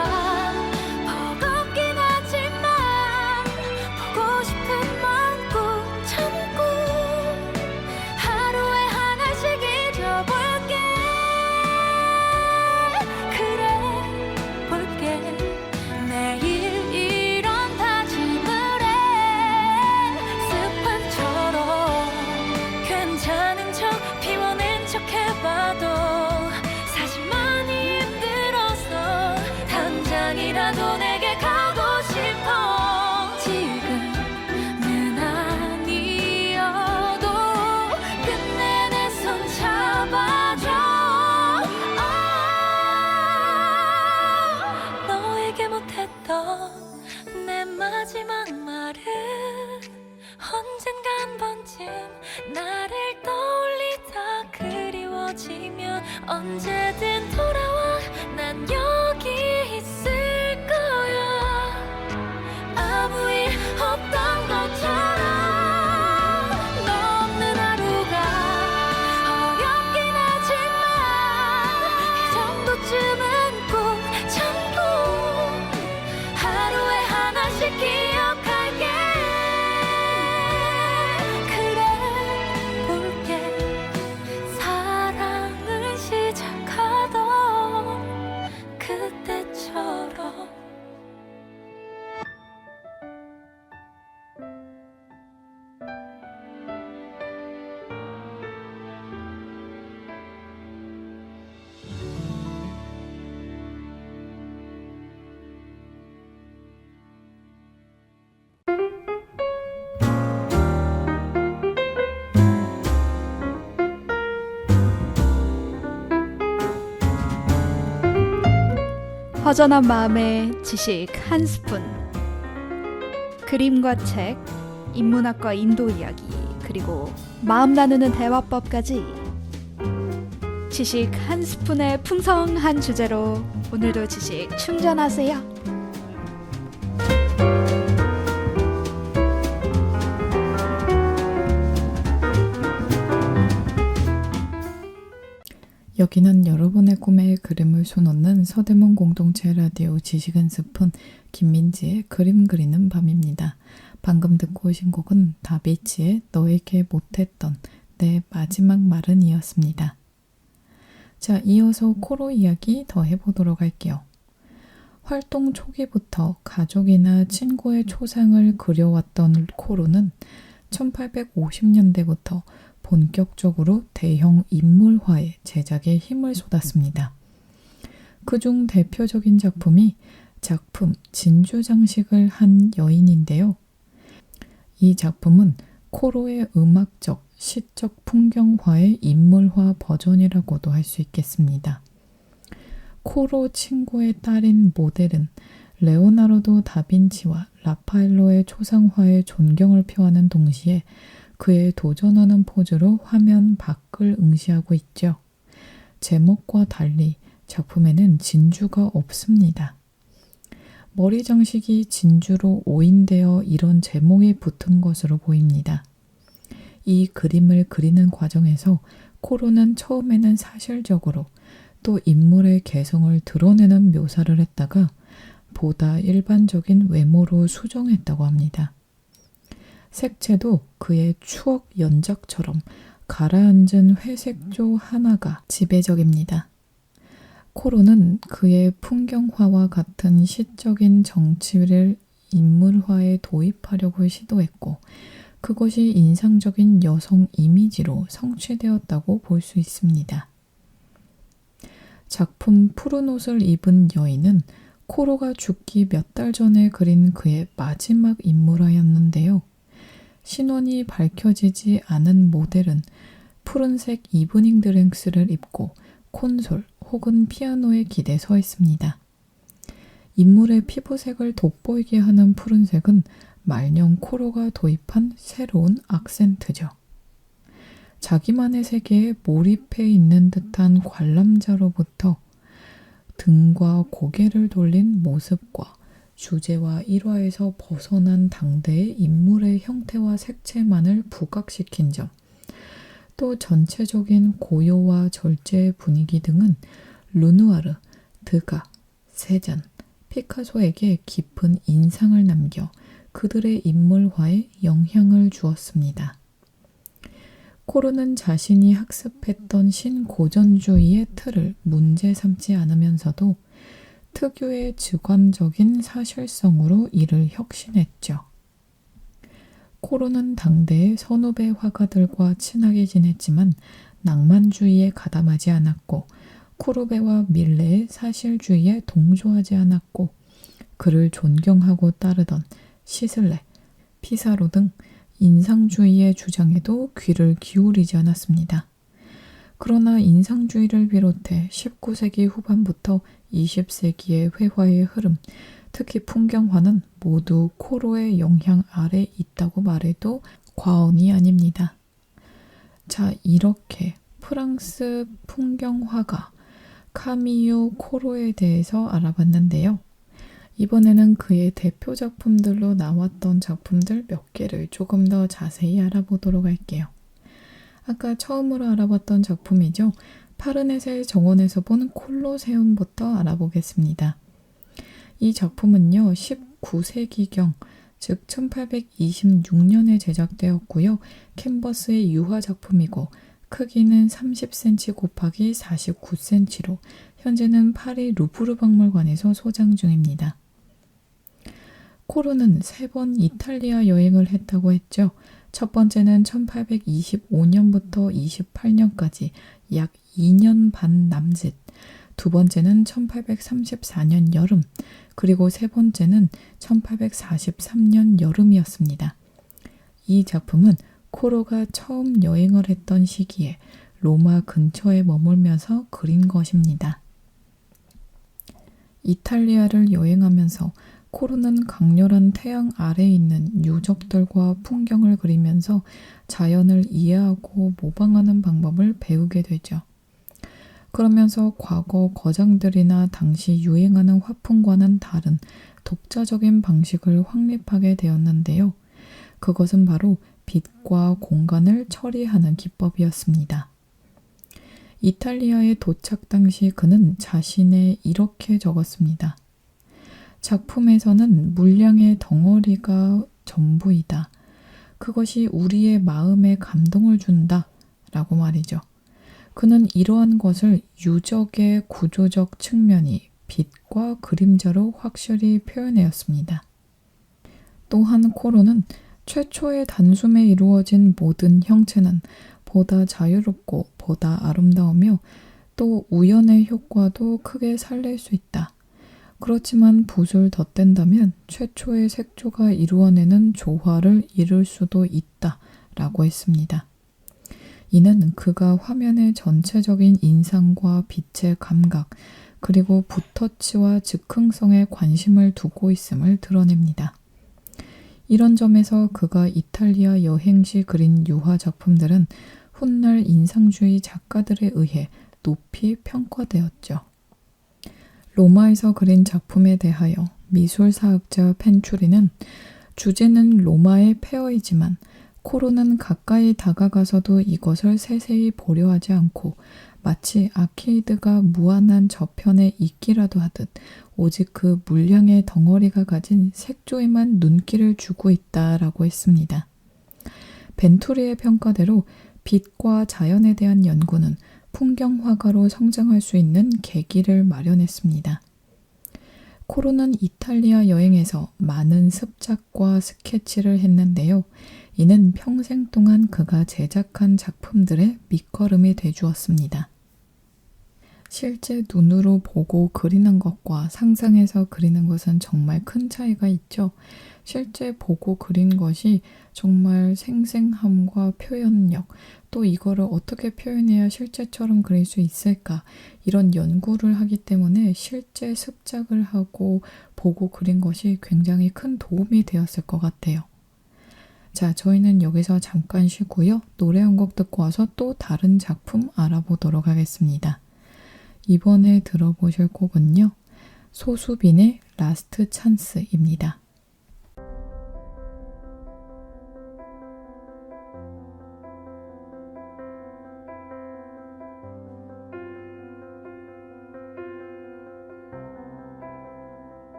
버겁긴 하지만 보고 싶은 마음 꾹 참고 하루에 하나씩 잊어볼게 그래 볼게 매일 이런 다짐을 해 습관처럼 괜찮은 척 피워낸 척 해봐도 사실 많이 힘들어서 당장이라도 내게 가고 싶어 지금은 아니어도 끝내 내 손 잡아줘 너에게 못했던 내 마지막 말은 언젠가 한 번쯤 나를 떠올리다 그리워지면 언제든 돌아와 난 여기 있을 거야 허전한 마음에 지식 한 스푼. 그림과 책, 인문학과 인도 이야기, 그리고 마음 나누는 대화법까지 지식 한 스푼의 풍성한 주제로 오늘도 지식 충전하세요. 여기는 여러분의 꿈에 그림을 수놓는 서대문 공동체 라디오 지식 한 스푼 김민지의 그림 그리는 밤입니다. 방금 듣고 오신 곡은 다비치의 너에게 못했던 내 마지막 말은 이었습니다. 자, 이어서 코로 이야기 더 해보도록 할게요. 활동 초기부터 가족이나 친구의 초상을 그려왔던 코로는 1850년대부터 본격적으로 대형 인물화의 제작에 힘을 쏟았습니다. 그중 대표적인 작품이 작품 진주장식을 한 여인인데요. 이 작품은 코로의 음악적, 시적 풍경화의 인물화 버전이라고도 할 수 있겠습니다. 코로 친구의 딸인 모델은 레오나르도 다빈치와 라파엘로의 초상화에 존경을 표하는 동시에 그의 도전하는 포즈로 화면 밖을 응시하고 있죠. 제목과 달리 작품에는 진주가 없습니다. 머리 장식이 진주로 오인되어 이런 제목이 붙은 것으로 보입니다. 이 그림을 그리는 과정에서 코로는 처음에는 사실적으로 또 인물의 개성을 드러내는 묘사를 했다가 보다 일반적인 외모로 수정했다고 합니다. 색채도 그의 추억 연작처럼 가라앉은 회색조 하나가 지배적입니다. 코로는 그의 풍경화와 같은 시적인 정치를 인물화에 도입하려고 시도했고 그것이 인상적인 여성 이미지로 성취되었다고 볼 수 있습니다. 작품 푸른 옷을 입은 여인은 코로가 죽기 몇 달 전에 그린 그의 마지막 인물화였는데요. 신원이 밝혀지지 않은 모델은 푸른색 이브닝 드레스를 입고 콘솔 혹은 피아노에 기대 서 있습니다. 인물의 피부색을 돋보이게 하는 푸른색은 말년 코로가 도입한 새로운 악센트죠. 자기만의 세계에 몰입해 있는 듯한 관람자로부터 등과 고개를 돌린 모습과 주제와 일화에서 벗어난 당대의 인물의 형태와 색채만을 부각시킨 점, 또 전체적인 고요와 절제의 분위기 등은 르누아르, 드가, 세잔, 피카소에게 깊은 인상을 남겨 그들의 인물화에 영향을 주었습니다. 코르는 자신이 학습했던 신고전주의의 틀을 문제 삼지 않으면서도 특유의 직관적인 사실성으로 이를 혁신했죠. 코르는 당대의 선후배 화가들과 친하게 지냈지만 낭만주의에 가담하지 않았고 쿠르베와 밀레의 사실주의에 동조하지 않았고 그를 존경하고 따르던 시슬레, 피사로 등 인상주의의 주장에도 귀를 기울이지 않았습니다. 그러나 인상주의를 비롯해 19세기 후반부터 20세기의 회화의 흐름, 특히 풍경화는 모두 코로의 영향 아래 있다고 말해도 과언이 아닙니다. 자, 이렇게 프랑스 풍경화가 카미유 코로에 대해서 알아봤는데요. 이번에는 그의 대표 작품들로 나왔던 작품들 몇 개를 조금 더 자세히 알아보도록 할게요. 아까 처음으로 알아봤던 작품이죠. 파르네셀 정원에서 본 콜로세움부터 알아보겠습니다. 이 작품은요, 19세기경, 즉 1826년에 제작되었고요. 캔버스의 유화 작품이고 크기는 30cm 곱하기 49cm로 현재는 파리 루브르 박물관에서 소장 중입니다. 코르는 3번 이탈리아 여행을 했다고 했죠. 첫 번째는 1825년부터 28년까지 약 2년 반 남짓, 두 번째는 1834년 여름, 그리고 세 번째는 1843년 여름이었습니다. 이 작품은 코로가 처음 여행을 했던 시기에 로마 근처에 머물면서 그린 것입니다. 이탈리아를 여행하면서 코르는 강렬한 태양 아래에 있는 유적들과 풍경을 그리면서 자연을 이해하고 모방하는 방법을 배우게 되죠. 그러면서 과거 거장들이나 당시 유행하는 화풍과는 다른 독자적인 방식을 확립하게 되었는데요. 그것은 바로 빛과 공간을 처리하는 기법이었습니다. 이탈리아에 도착 당시 그는 자신의 이렇게 적었습니다. 작품에서는 물량의 덩어리가 전부이다. 그것이 우리의 마음에 감동을 준다. 라고 말이죠. 그는 이러한 것을 유적의 구조적 측면이 빛과 그림자로 확실히 표현하였습니다. 또한 코르는 최초의 단숨에 이루어진 모든 형체는 보다 자유롭고 보다 아름다우며 또 우연의 효과도 크게 살릴 수 있다. 그렇지만 붓을 덧댄다면 최초의 색조가 이루어내는 조화를 이룰 수도 있다. 라고 했습니다. 이는 그가 화면의 전체적인 인상과 빛의 감각, 그리고 붓터치와 즉흥성에 관심을 두고 있음을 드러냅니다. 이런 점에서 그가 이탈리아 여행 시 그린 유화 작품들은 훗날 인상주의 작가들에 의해 높이 평가되었죠. 로마에서 그린 작품에 대하여 미술사학자 펜추리는 주제는 로마의 폐허이지만 코르는 가까이 다가가서도 이것을 세세히 보려 하지 않고 마치 아케이드가 무한한 저편에 있기라도 하듯 오직 그 물량의 덩어리가 가진 색조에만 눈길을 주고 있다라고 했습니다. 벤투리의 평가대로 빛과 자연에 대한 연구는 풍경화가로 성장할 수 있는 계기를 마련했습니다. 코르는 이탈리아 여행에서 많은 습작과 스케치를 했는데요. 이는 평생 동안 그가 제작한 작품들의 밑거름이 되주었습니다. 실제 눈으로 보고 그리는 것과 상상해서 그리는 것은 정말 큰 차이가 있죠. 실제 보고 그린 것이 정말 생생함과 표현력, 또 이거를 어떻게 표현해야 실제처럼 그릴 수 있을까, 이런 연구를 하기 때문에 실제 습작을 하고 보고 그린 것이 굉장히 큰 도움이 되었을 것 같아요. 자, 저희는 여기서 잠깐 쉬고요. 노래 한 곡 듣고 와서 또 다른 작품 알아보도록 하겠습니다. 이번에 들어보실 곡은요. 소수빈의 라스트 찬스입니다.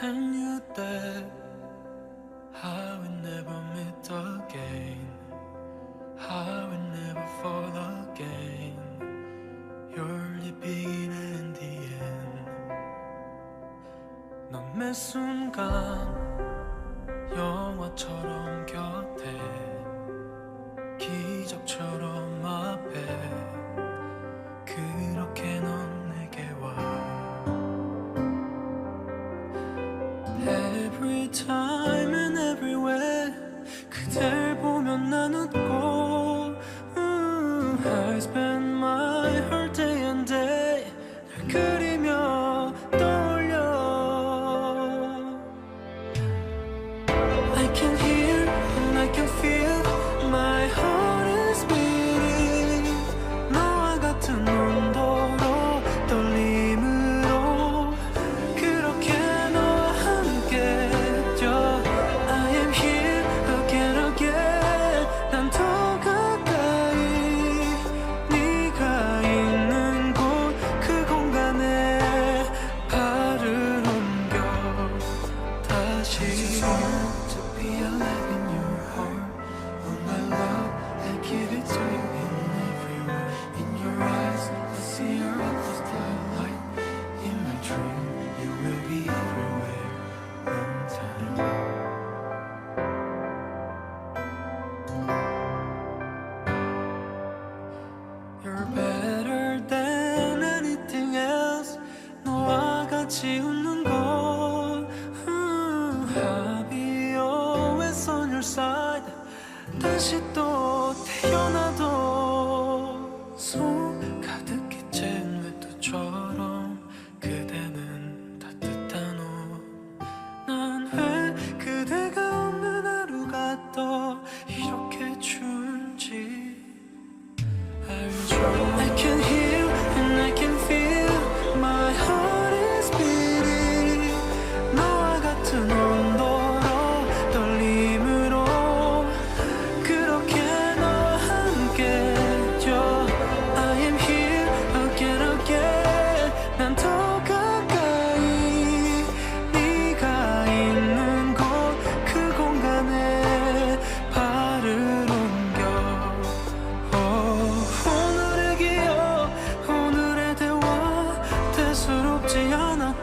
I knew that I would never meet again, I would never fall again. You're the beginning and the end. 넌 매 순간 영화처럼 곁에, 기적처럼 앞에, 그렇게 넌 내게 와. Every time and everywhere 그댈 보면 난 웃고 I spend my whole day and day 널 그리며 떠올려. I can hear and I can feel my heart is beating. 너와 같은 온도로 떨림으로 그렇게 너와 함께 뛰어. I am here again again. 난 더 가까이 네가 있는 곳 그 공간에 발을 옮겨 다시. To be alive in your heart, all my love I give it to you in every word. In your eyes I see your endless starlight. In my dream you will be everywhere on time. You're better than anything else. 너와 같이 웃는 것. I'll be always on your side. 다시 또 태어나도 손 가득히 찬 외투처럼 그대는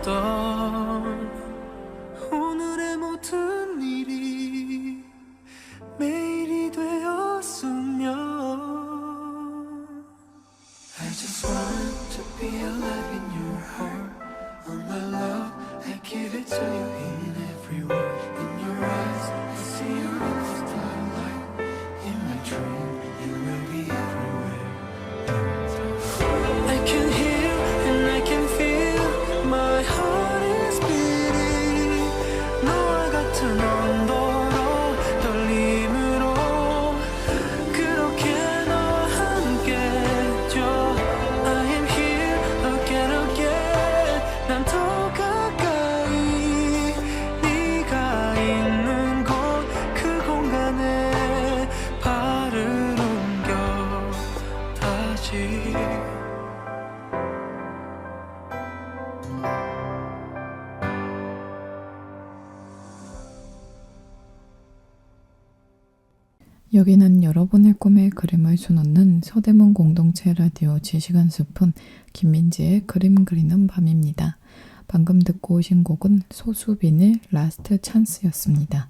있던 오늘의 모든 일이 매일이 되었으면 I just want to be alive in your heart. All my love, I give it to you in every word. In your eyes, I see your rose starlight. In my dream, you will be everywhere. I can hear and I can feel my heart is beating. 너와 같은 온도로 떨림으로 그렇게 너와 함께죠. I am here again again. 난 더 가까이 네가 있는 곳 그 공간에 발을 옮겨 다시. 여기는 여러분의 꿈에 그림을 수놓는 서대문 공동체 라디오 지시간 숲은 김민지의 그림 그리는 밤입니다. 방금 듣고 오신 곡은 소수빈의 라스트 찬스였습니다.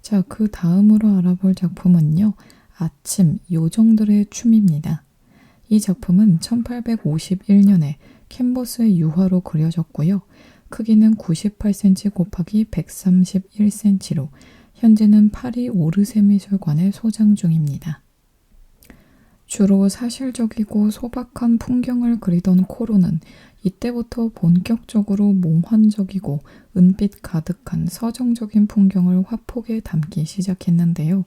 자, 그 다음으로 알아볼 작품은요. 아침 요정들의 춤입니다. 이 작품은 1851년에 캔버스의 유화로 그려졌고요. 크기는 98cm 곱하기 131cm로 현재는 파리 오르세 미술관에 소장 중입니다. 주로 사실적이고 소박한 풍경을 그리던 코로는 이때부터 본격적으로 몽환적이고 은빛 가득한 서정적인 풍경을 화폭에 담기 시작했는데요.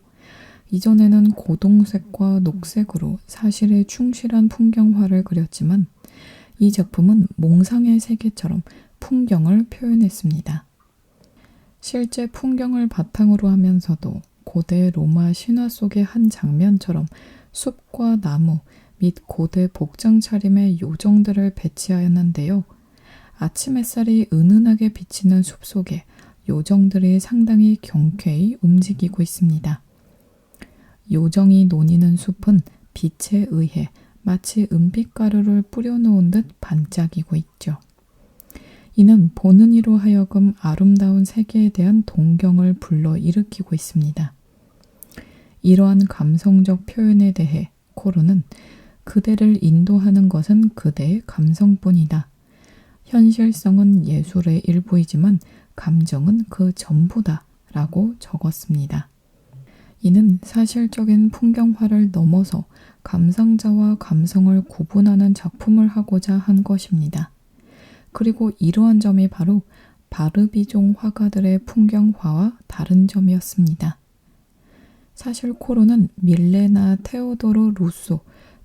이전에는 고동색과 녹색으로 사실에 충실한 풍경화를 그렸지만 이 작품은 몽상의 세계처럼 풍경을 표현했습니다. 실제 풍경을 바탕으로 하면서도 고대 로마 신화 속의 한 장면처럼 숲과 나무 및 고대 복장 차림의 요정들을 배치하였는데요. 아침 햇살이 은은하게 비치는 숲속에 요정들이 상당히 경쾌히 움직이고 있습니다. 요정이 노니는 숲은 빛에 의해 마치 은빛가루를 뿌려놓은 듯 반짝이고 있죠. 이는 보는 이로 하여금 아름다운 세계에 대한 동경을 불러일으키고 있습니다. 이러한 감성적 표현에 대해 코르는 그대를 인도하는 것은 그대의 감성뿐이다. 현실성은 예술의 일부이지만 감정은 그 전부다 라고 적었습니다. 이는 사실적인 풍경화를 넘어서 감상자와 감성을 구분하는 작품을 하고자 한 것입니다. 그리고 이러한 점이 바로 바르비종 화가들의 풍경화와 다른 점이었습니다. 사실 코르는 밀레나 테오도르 루소,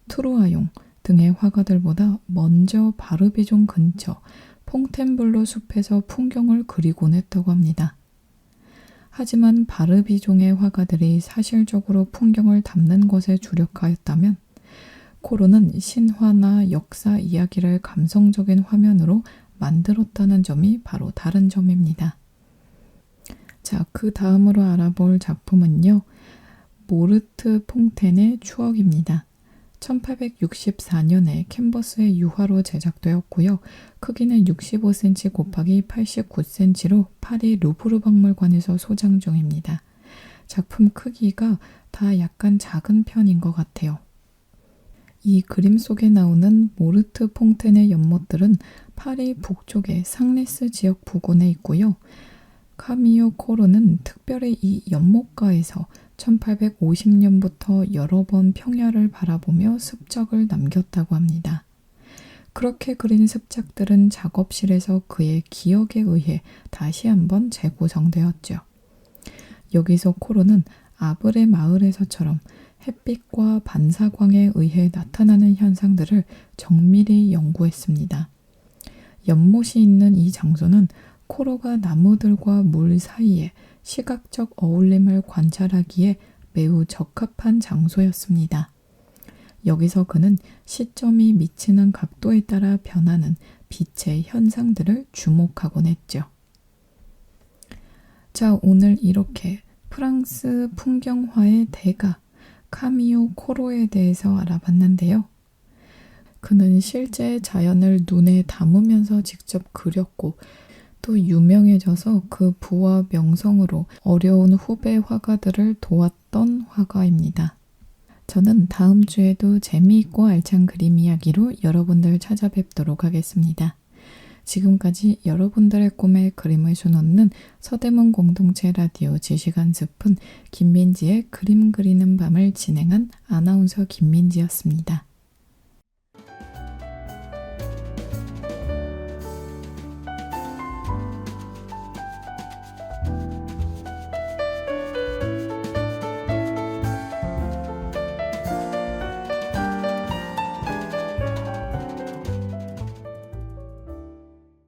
트루아용 등의 화가들보다 먼저 바르비종 근처 퐁텐블로 숲에서 풍경을 그리곤 했다고 합니다. 하지만 바르비종의 화가들이 사실적으로 풍경을 담는 것에 주력하였다면 코르는 신화나 역사 이야기를 감성적인 화면으로 만들었다는 점이 바로 다른 점입니다. 자, 그 다음으로 알아볼 작품은요. 모르트 퐁텐의 추억입니다. 1864년에 캔버스의 유화로 제작되었고요. 크기는 65cm 곱하기 89cm로 파리 루브르 박물관에서 소장 중입니다. 작품 크기가 다 약간 작은 편인 것 같아요. 이 그림 속에 나오는 모르트 퐁텐의 연못들은 파리 북쪽의 상리스 지역 부근에 있고요. 카미오 코르는 특별히 이 연못가에서 1850년부터 여러 번 평야를 바라보며 습작을 남겼다고 합니다. 그렇게 그린 습작들은 작업실에서 그의 기억에 의해 다시 한번 재구성되었죠. 여기서 코르는 아브레 마을에서처럼 햇빛과 반사광에 의해 나타나는 현상들을 정밀히 연구했습니다. 연못이 있는 이 장소는 코르가 나무들과 물 사이에 시각적 어울림을 관찰하기에 매우 적합한 장소였습니다. 여기서 그는 시점이 미치는 각도에 따라 변하는 빛의 현상들을 주목하곤 했죠. 자, 오늘 이렇게 프랑스 풍경화의 대가 카미오 코로에 대해서 알아봤는데요. 그는 실제 자연을 눈에 담으면서 직접 그렸고 또 유명해져서 그 부와 명성으로 어려운 후배 화가들을 도왔던 화가입니다. 저는 다음 주에도 재미있고 알찬 그림 이야기로 여러분들 찾아뵙도록 하겠습니다. 지금까지 여러분들의 꿈에 그림을 수놓는 서대문 공동체 라디오 지시간 숲은 김민지의 그림 그리는 밤을 진행한 아나운서 김민지였습니다.